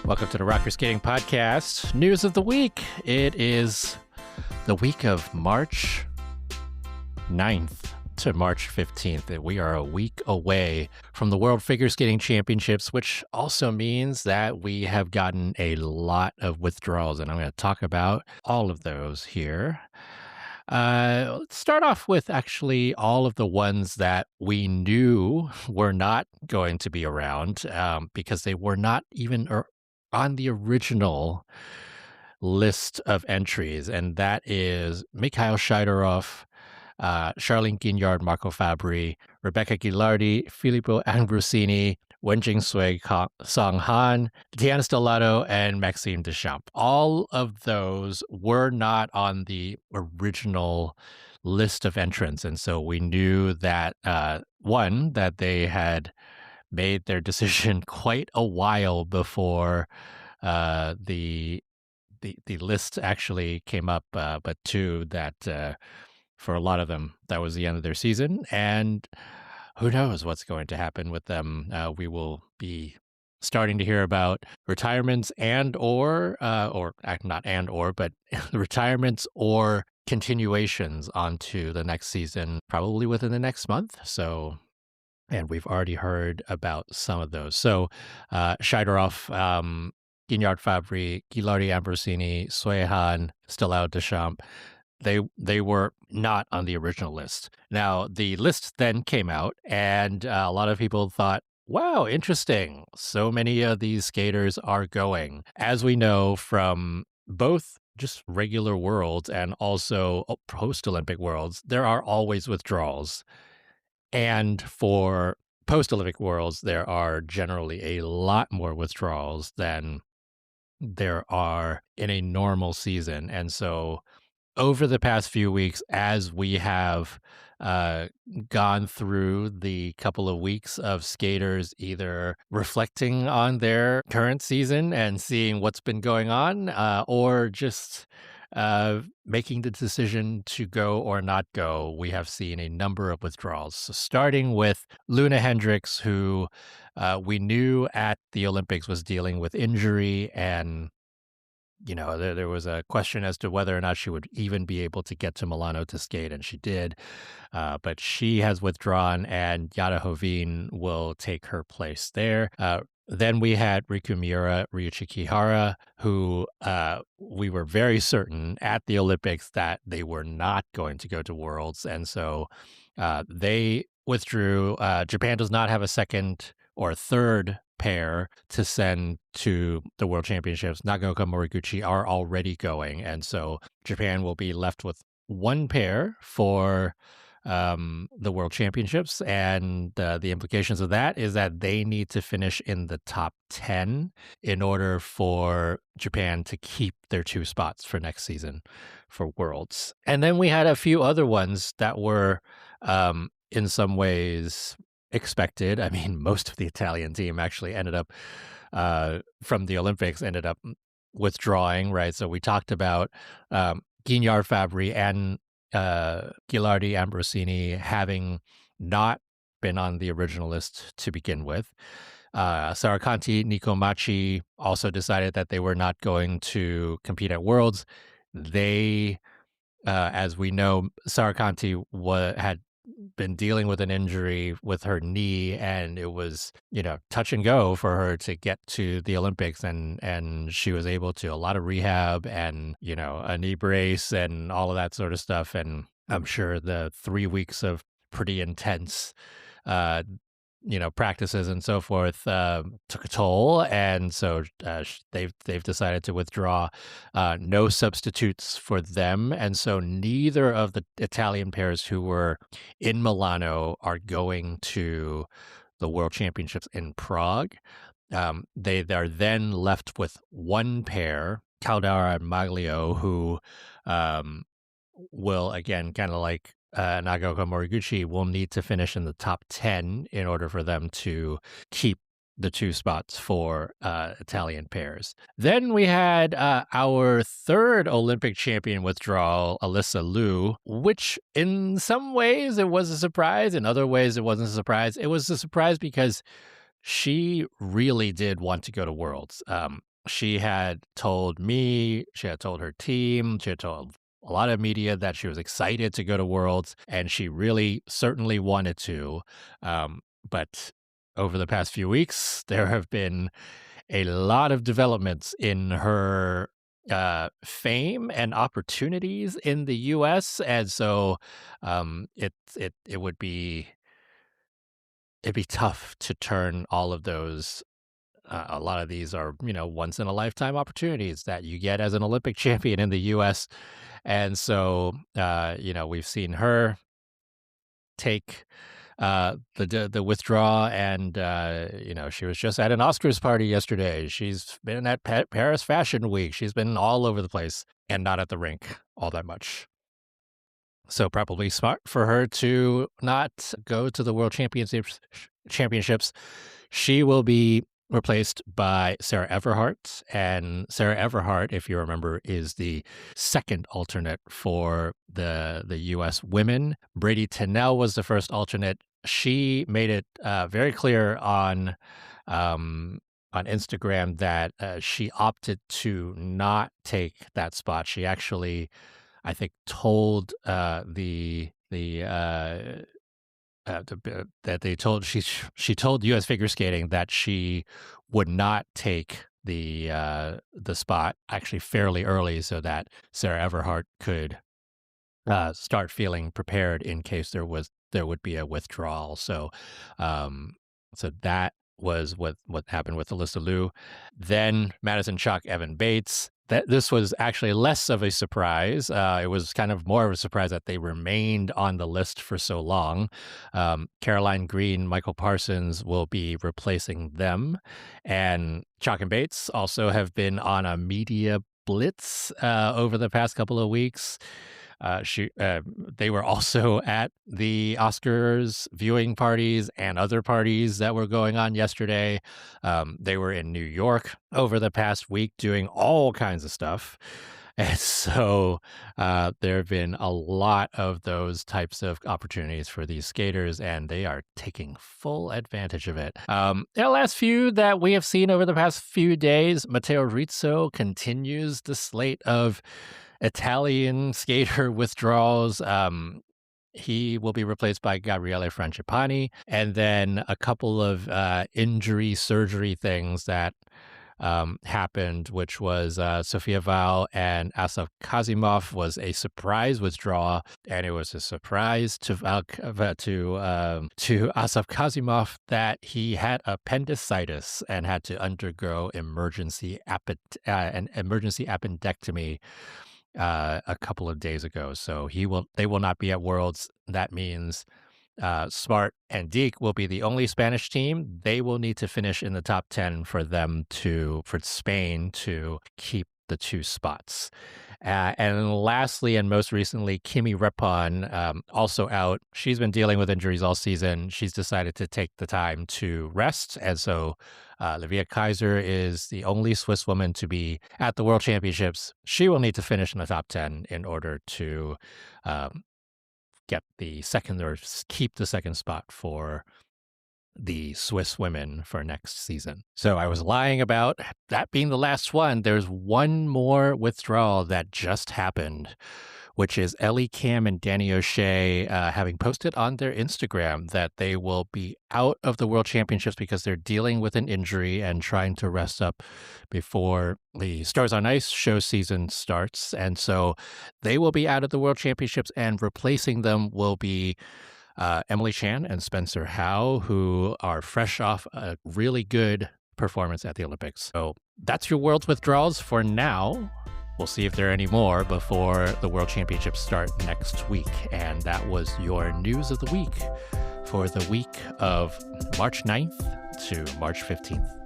Welcome to the Rocker Skating Podcast. News of the week. It is the week of March 9th to March 15th. We are a week away from the World Figure Skating Championships, which also means that we have gotten a lot of withdrawals, and I'm going to talk about all of those here. Let's start off with actually all of the ones that we knew were not going to be around because they were not even on the original list of entries, and that is Mikhail Shidorov, Charlene Guignard, Marco Fabri, Rebecca Ghilardi, Filippo Ambrosini, Wenjing Sui, Song Han, Tatiana Stellato, and Maxime Deschamps. All of those were not on the original list of entrants, and so we knew that, one, that they had made their decision quite a while before the list actually came up, but two, that for a lot of them, that was the end of their season, and who knows what's going to happen with them. We will be starting to hear about retirements but retirements or continuations onto the next season, probably within the next month. So, and we've already heard about some of those. So, Shidorov, Guignard Fabri, Ghilardi Ambrosini, Suehan, Stellato Deschamps, they were not on the original list. Now, the list then came out, and a lot of people thought, wow, interesting. So many of these skaters are going. As we know from both just regular worlds and also post-Olympic worlds, there are always withdrawals. And for post-Olympic worlds, there are generally a lot more withdrawals than there are in a normal season. And so over the past few weeks, as we have gone through the couple of weeks of skaters either reflecting on their current season and seeing what's been going on, or just making the decision to go or not go, we have seen a number of withdrawals. So starting with Luna Hendricks, who we knew at the Olympics was dealing with injury, and there was a question as to whether or not she would even be able to get to Milano to skate, and she did. But she has withdrawn, and Yara Hovin will take her place there. Then we had Riku Miura, Ryuichi Kihara, who we were very certain at the Olympics that they were not going to go to Worlds, and so they withdrew. Japan does not have a second or third pair to send to the World Championships. Nagaoka Moriguchi are already going, and so Japan will be left with one pair for the World Championships, and the implications of that is that they need to finish in the top 10 in order for Japan to keep their two spots for next season for Worlds. And then we had a few other ones that were in some ways expected. I mean, most of the Italian team actually ended up from the Olympics ended up withdrawing, right? So we talked about Guignard Fabri and Ghilardi Ambrosini having not been on the original list to begin with. Sarakanti Nikomachi also decided that they were not going to compete at Worlds. They, as we know, Sarakanti had been dealing with an injury with her knee, and it was, touch and go for her to get to the Olympics, and she was able to, a lot of rehab and, a knee brace and all of that sort of stuff. And I'm sure the 3 weeks of pretty intense, practices and so forth took a toll, and so they've decided to withdraw. No substitutes for them, and so neither of the Italian pairs who were in Milano are going to the World Championships in Prague. They are then left with one pair, Caldara and Maglio, who will, again, kind of like Nagaoka Moriguchi, will need to finish in the top 10 in order for them to keep the two spots for Italian pairs. Then we had our third Olympic champion withdrawal, Alyssa Liu, which in some ways it was a surprise. In other ways, it wasn't a surprise. It was a surprise because she really did want to go to Worlds. she had told me, she had told her team, she had told a lot of media that she was excited to go to Worlds, and she really certainly wanted to. But over the past few weeks, there have been a lot of developments in her fame and opportunities in the U.S., and so it would be it'd be tough to turn all of those. A lot of these are, once in a lifetime opportunities that you get as an Olympic champion in the U.S. And so, we've seen her take the withdrawal, and she was just at an Oscars party yesterday. She's been at Paris Fashion Week. She's been all over the place and not at the rink all that much. So probably smart for her to not go to the World Championships. She will be replaced by Sarah Everhart. And Sarah Everhart, if you remember, is the second alternate for the U.S. women. Brady Tennell was the first alternate. She made it very clear on Instagram that she opted to not take that spot. She actually, I think, told that they told she told U.S. Figure Skating that she would not take the spot actually fairly early, so that Sarah Everhart could start feeling prepared in case there would be a withdrawal. So that was what happened with Alyssa Liu. Then Madison Chock, Evan Bates. This was actually less of a surprise. It was kind of more of a surprise that they remained on the list for so long. Caroline Green, Michael Parsons will be replacing them. And Chock and Bates also have been on a media blitz over the past couple of weeks. They were also at the Oscars viewing parties and other parties that were going on yesterday. They were in New York over the past week doing all kinds of stuff. And so there have been a lot of those types of opportunities for these skaters, and they are taking full advantage of it. The last few that we have seen over the past few days, Matteo Rizzo continues the slate of Italian skater withdrawals. He will be replaced by Gabriele Francipani, and then a couple of injury surgery things that happened, which was Sofia Val and Asaf Kazimov was a surprise withdrawal, and it was a surprise to Asaf Kazimov that he had appendicitis and had to undergo an emergency appendectomy a couple of days ago. So they will not be at Worlds. That means Smart and Deke will be the only Spanish team. They will need to finish in the top 10 for Spain to keep the two spots. And lastly, and most recently, Kimi Reppon, also out. She's been dealing with injuries all season. She's decided to take the time to rest. And so Livia Kaiser is the only Swiss woman to be at the World Championships. She will need to finish in the top 10 in order to get the second or keep the second spot for the Swiss women for next season. So I was lying about that being the last one. There's one more withdrawal that just happened, which is Ellie Cam and Danny O'Shea having posted on their Instagram that they will be out of the World Championships because they're dealing with an injury and trying to rest up before the Stars on Ice show season starts. And so they will be out of the World Championships, and replacing them will be Emily Chan and Spencer Howe, who are fresh off a really good performance at the Olympics. So that's your World's withdrawals for now. We'll see if there are any more before the World Championships start next week. And that was your news of the week for the week of March 9th to March 15th.